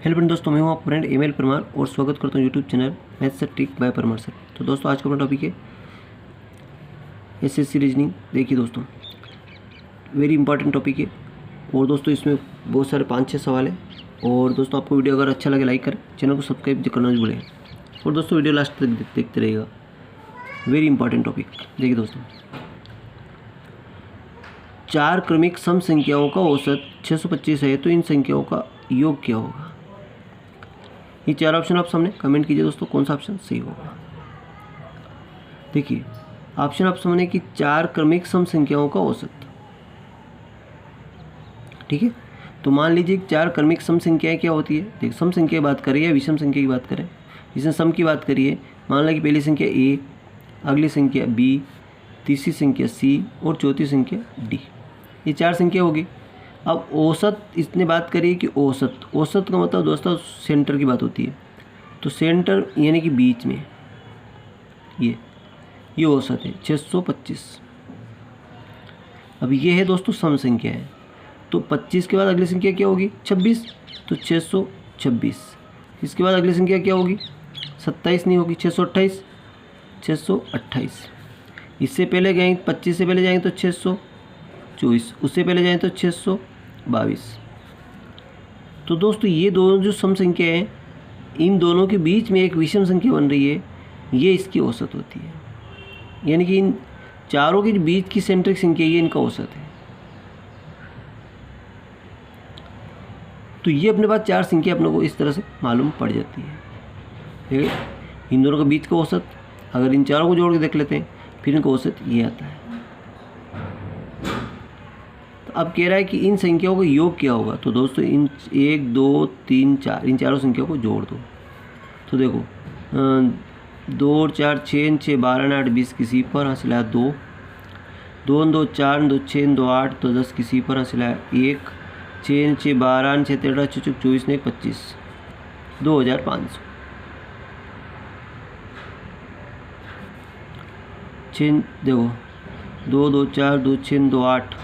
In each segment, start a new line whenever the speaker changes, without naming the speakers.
Hello friend, दोस्तों मैं हूं आपका फ्रेंड एमएल परमार और स्वागत करता हूं YouTube channel maths sir trick bye Parmar sir. तो दोस्तों आज का अपना टॉपिक है एसएससी रीजनिंग। देखिए दोस्तों, वेरी इंपॉर्टेंट टॉपिक है और दोस्तों इसमें बहुत सारे 5-6 सवाल है। और दोस्तों आपको वीडियो अगर अच्छा लगे लाइक करें, चैनल को सब्सक्राइब करना नहीं भूलें और दोस्तों वीडियो लास्ट तक देखते रहिएगा। Very important topic. देखिए दोस्तों, 4 क्रमिक सम संख्याओं का औसत 625 है तो इन संख्याओं का योग क्या होगा। ये 4 ऑप्शन आप सामने कमेंट कीजिए दोस्तों, कौन सा ऑप्शन सही होगा। देखिए ऑप्शन आप सामने कि 4 क्रमिक सम संख्याओं का औसत। ठीक है, तो मान लीजिए 4 क्रमिक सम संख्याएं क्या होती है। देखिए सम संख्या की बात करें या विषम संख्या की बात करें। इसमें सम की बात करिए, मान लो कि पहली संख्या ए, अगली संख्या बी, तीसरी संख्या सी और चौथी संख्या डी। ये 4 संख्या होगी। अब औसत इसने बात करी कि औसत का मतलब दोस्तों सेंटर की बात होती है। तो सेंटर यानी कि बीच में ये औसत है 625। अब ये है दोस्तों सम संख्या है। तो 25 के बाद अगली संख्या क्या होगी 26, तो 626। इसके बाद अगली संख्या क्या होगी 27 नहीं होगी 628, 628। इससे पहले गए 25 से पहले जाएंगे तो 624, उससे पहले जाएँ तो 622। तो दोस्तों ये दोनों जो सम संख्या हैं, इन दोनों के बीच में एक विषम संख्या बन रही है, ये इसकी औसत होती है। यानी कि इन चारों के बीच की सेंट्रिक संख्या ये इनका औसत है। तो ये अपने पास 4 संख्या अपने को इस तरह से मालूम पड़ जाती है। ठीक है, इन दोनों के बीच का औसत, अगर इन चारों को जोड़ के देख लेते हैं फिर इनका औसत ये आता है। अब कह रहा है कि इन संख्याओं का योग क्या होगा। तो दोस्तों इन 1 2 3 4 इन चारों संख्याओं को जोड़ दो। तो देखो 2 और 4 6 6 12 8 20 किसी पर हासिल है 2, 2 2 4 2 6 2 8 तो 10 किसी पर हासिल है 1, 6 6 12 6 13 6 24 ने 25, 2500। 6 देखो 2 2 4 2 6 2 8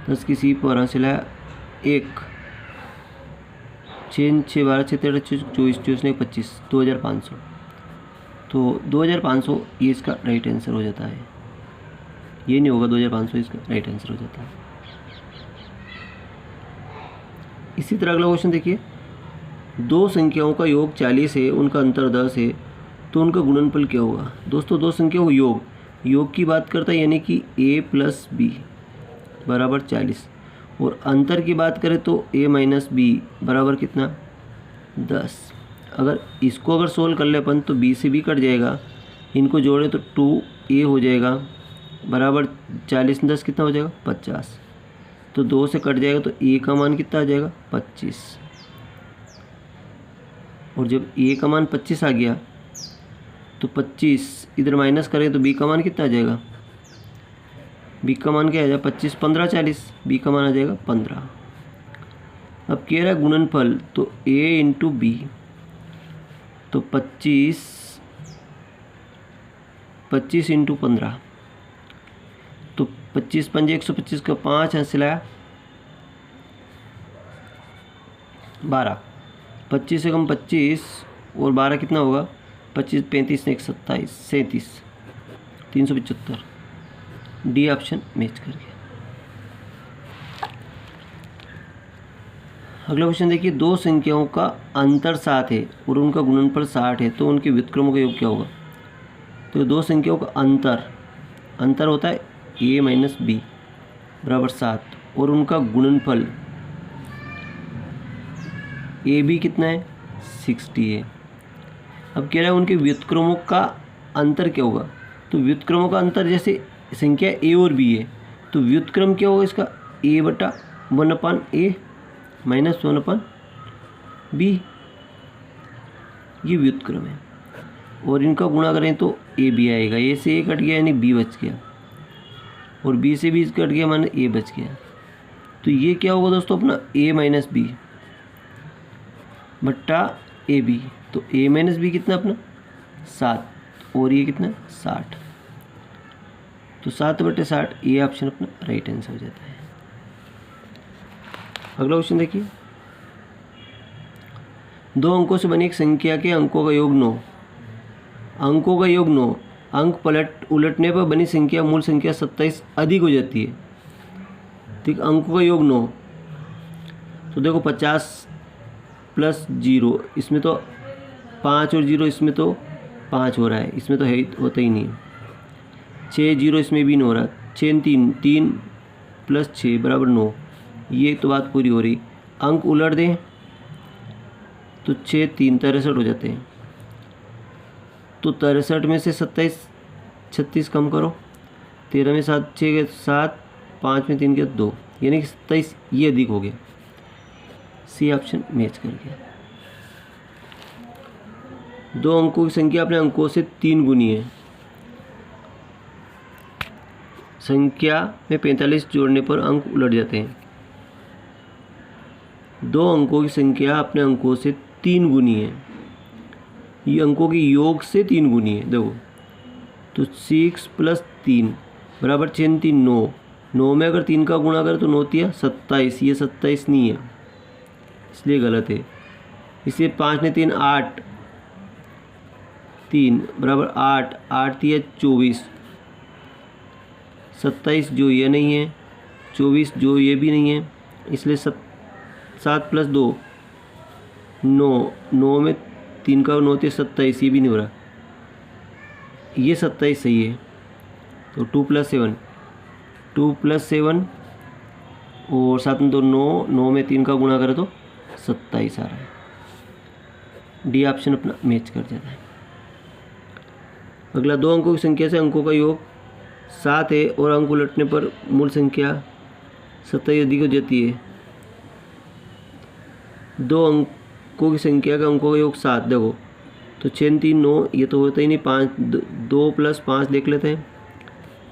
10 किसी पर हासिल है 1, 6 6 12 6 13 24 24 ने 25, 2500। तो 2500 ये इसका राइट आंसर हो जाता है। ये नहीं होगा, 2500 इसका राइट आंसर हो जाता है। इसी तरह अगला क्वेश्चन देखिए, 2 संख्याओं का योग 40 है, उनका अंतर 10 है तो उनका गुणनफल क्या होगा। दोस्तों 2 संख्याओं का योग की बात करता है, यानी कि a प्लस बी बराबर 40 और अंतर की बात करें तो a माइनस बी बराबर कितना 10। अगर सोल्व कर ले अपन तो b से b कट जाएगा, इनको जोड़े तो 2a हो जाएगा बराबर 40 10 कितना हो जाएगा 50। तो 2 से कट जाएगा तो a का मान कितना आ जाएगा 25। और जब a का मान 25 आ गया तो 25 इधर माइनस करें तो b का मान कितना आ जाएगा, b का मान क्या आ जाएगा 25 15 40, b का मान आ जाएगा 15। अब कह रहा है गुणनफल, तो a इंटू बी, तो 25 इंटू 15, तो 25 पंजे 125 का 5 हासिल आया 12, 25 से कम 25 और 12 कितना होगा 25 35 ने 27 37, 375। डी ऑप्शन मैच कर गया। अगला क्वेश्चन देखिए, 2 संख्याओं का अंतर 7 है और उनका गुणनफल 60 है तो उनके व्युत्क्रमों का योग क्या होगा। तो 2 संख्याओं का अंतर होता है a माइनस बी बराबर 7 और उनका गुणनफल ए बी कितना है 60 है। अब कह रहा है उनके व्युत्क्रमों का अंतर क्या होगा। तो व्युत्क्रमों का अंतर जैसे संख्या a और b है तो व्युत्क्रम क्या होगा इसका a बटा 1/a माइनस 1/b, ये व्युत्क्रम है। और इनका गुणा करें तो a b आएगा, a से a कट गया यानी b बच गया और b से b कट गया माने a बच गया। तो ये क्या होगा दोस्तों अपना a माइनस बी बट्टा ए बी। तो a माइनस बी कितना अपना 7 और ये कितना 60, तो 7/60 ये ऑप्शन अपना राइट आंसर हो जाता है। अगला क्वेश्चन देखिए, दो अंकों से बनी एक संख्या के अंकों का योग 9, अंकों का योग 9, अंक उलटने पर बनी संख्या मूल संख्या 27 अधिक हो जाती है। ठीक, अंकों का योग 9, तो देखो 50 प्लस 0, इसमें तो 5 और 0, इसमें तो 5 हो रहा है, इसमें तो है होता ही नहीं है। 6 0 इसमें भी नहीं हो रहा, 6 3 प्लस 6 बराबर 9, ये तो बात पूरी हो रही। अंक उलट दें तो 6 3 63 हो जाते हैं, तो 63 में से 27 36 कम करो, 13 में 7 6 के 7, 5 में 3 के 2, यानी कि 27 ये अधिक हो गया। सी ऑप्शन मैच कर गया। दो अंकों की संख्या अपने अंकों से 3 गुनी है। संख्या में 45 जोड़ने पर अंक उलट जाते हैं। दो अंकों की संख्या अपने अंकों से 3 गुनी है, ये अंकों के योग से 3 गुनी है। देखो तो 6 प्लस 3 बराबर 6 3 9, 9 में अगर 3 का गुणा करें तो 9 तिया 27, ये 27 नहीं है इसलिए गलत है। इसलिए 5 ने 3 8, 3 बराबर 8, 8 तिया 24, 27 जो ये नहीं है, 24 जो ये भी नहीं है, इसलिए 7 प्लस 2 9, 9 में 3 का 9 थे 27, ये भी नहीं हो रहा, ये 27 सही है। तो 2 प्लस 7, 2 प्लस 7 और 7 में 2 9, 9 में 3 का गुणा करें तो 27 आ रहा है। डी ऑप्शन अपना मैच कर जाता है। अगला, दो अंकों की संख्या से अंकों का योग 7 है और अंक उलटने पर मूल संख्या 27 अधिक हो जाती है। दो अंकों की संख्या का अंकों का योग 7, देखो तो 6 3 9, ये तो होता ही नहीं, 5 2 प्लस 5 देख लेते हैं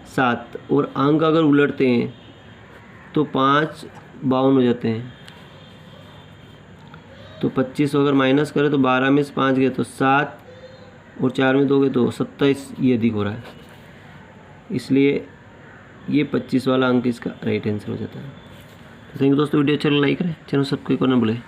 7, और अंक अगर उलटते हैं तो 5 52 हो जाते हैं। तो 25 अगर माइनस करें तो 12 में से 5 गए तो 7 और 4 में 2 गए तो 27, ये अधिक हो रहा है, इसलिए ये 25 वाला अंक इसका राइट आंसर हो जाता है। थैंक यू दोस्तों, वीडियो अच्छा लाइक करें, चैनल सब्सक्राइब करना भूलें।